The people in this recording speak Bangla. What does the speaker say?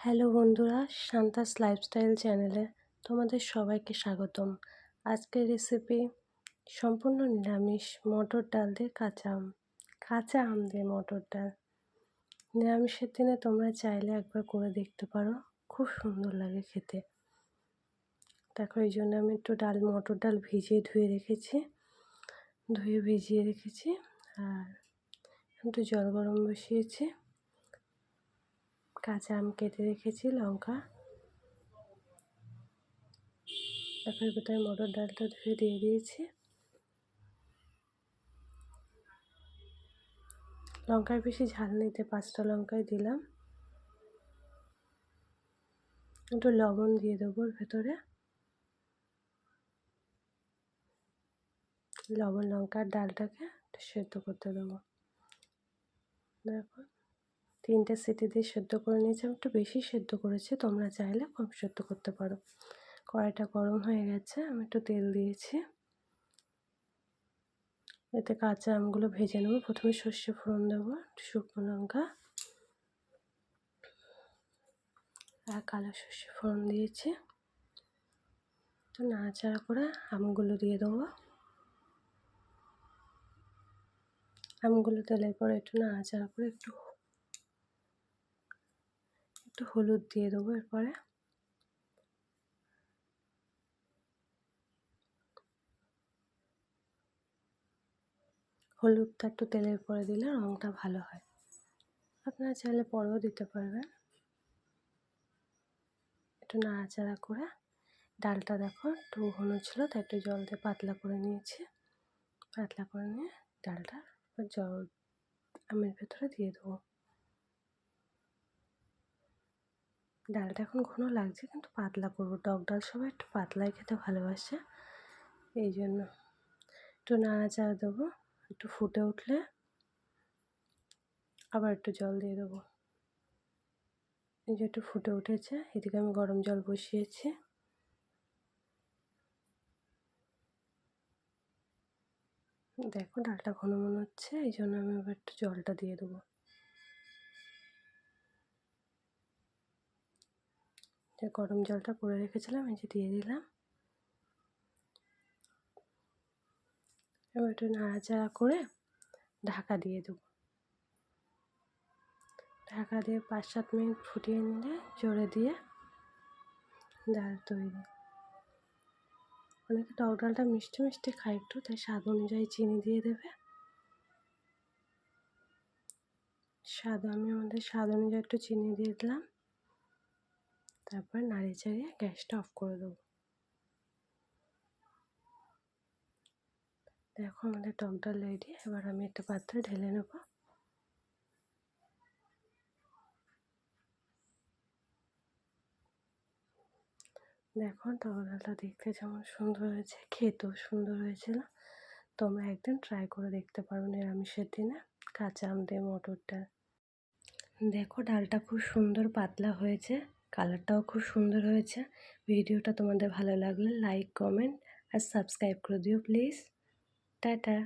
হ্যালো বন্ধুরা, শান্তাস লাইফস্টাইল চ্যানেলে তোমাদের সবাইকে স্বাগতম। আজকের রেসিপি সম্পূর্ণ নিরামিষ, মটর ডাল দিয়ে কাঁচা আম দিয়ে মটর ডাল। নিরামিষের দিনে তোমরা চাইলে একবার করে দেখতে পারো, খুব সুন্দর লাগে খেতে। দেখো, এই জন্য আমি একটু মটর ডাল ভিজিয়ে রেখেছি আর একটু জল গরম বসিয়েছি। কাঁচা আম কেটে রেখেছি, লঙ্কা। দেখো, এর ভিতরে মটর ডালটা ধুয়ে দিয়ে দিয়েছি। লঙ্কার বেশি ঝাল নিতে 5টা লঙ্কাই দিলাম। একটু লবণ দিয়ে দেবো এর ভেতরে। লবণ, লঙ্কার ডালটাকে একটু সেদ্ধ করতে দেবো। দেখো, 3টে সিটি দিয়ে সেদ্ধ করে নিয়েছি। আমি একটু বেশি সেদ্ধ করেছি, তোমরা চাইলে কম সেদ্ধ করতে পারো। কড়াইটা গরম হয়ে গেছে, আমি একটু তেল দিয়েছি। এতে কাঁচা আমগুলো ভেজে নেবো। প্রথমে সর্ষে ফোড়ন দেবো, শুকনো লঙ্কা আর কালো সর্ষে ফোড়ন দিয়েছি। তো নাড়াচাড়া করে আমগুলো দিয়ে দেবো। আমগুলো তেলের পরে একটু নাড়াচাড়া করে একটু হলুদ দিয়ে দেবো। এরপরে হলুদটা একটু তেলের পরে দিলে রঙটা ভালো হয়। আপনারা চাইলে পরেও দিতে পারবেন। একটু নাড়াচাড়া করে ডালটা, দেখো একটু ঘন ছিল তাই একটু জল দিয়ে পাতলা করে নিয়েছি। পাতলা করে নিয়ে ডালটা জল আমের ভেতরে দিয়ে দেবো। ডালটা এখন ঘন লাগছে, কিন্তু পাতলা করবো। টক ডাল সবাই একটু পাতলাই খেতে ভালোবাসে, এই জন্য একটু নাড়াচাড়া দেবো। একটু ফুটে উঠলে আবার একটু জল দিয়ে দেবো। এই যে একটু ফুটে উঠেছে, এদিকে আমি গরম জল বসিয়েছি। দেখো, ডালটা ঘন মনে হচ্ছে, এই জন্য আমি এবার একটু জলটা দিয়ে দেবো। যে গরম জলটা করে রেখেছিলাম, এই যে দিয়ে দিলাম। এবার একটু নাড়াচাড়া করে ঢাকা দিয়ে দেবো। ঢাকা দিয়ে 5-7 মিনিট ফুটিয়ে নিলে জোরে দিয়ে ডাল তৈরি। অনেকে টক ডালটা মিষ্টি মিষ্টি খায় একটু, তাই স্বাদ অনুযায়ী চিনি দিয়ে দেবে। আমি আমাদের স্বাদ অনুযায়ী একটু চিনি দিয়ে দিলাম। তারপর নাড়িয়ে চাড়িয়ে গ্যাসটা অফ করে দেবো। দেখো, আমাদের টক ডাল রেডি। এবার আমি একটা পাত্রে ঢেলে নেব। দেখো, টক ডালটা দেখতে যেমন সুন্দর হয়েছে, খেতেও সুন্দর হয়েছিল। তোমরা একদিন ট্রাই করে দেখতে পারো নিরামিষের দিনে কাঁচা আম দিয়ে মটর ডাল। দেখো, ডালটা খুব সুন্দর পাতলা হয়েছে, কালারটাও খুব সুন্দর হয়েছে। ভিডিওটা তোমাদের ভালো লাগলে লাইক, কমেন্ট আর সাবস্ক্রাইব করে দিও প্লিজ। টাটা।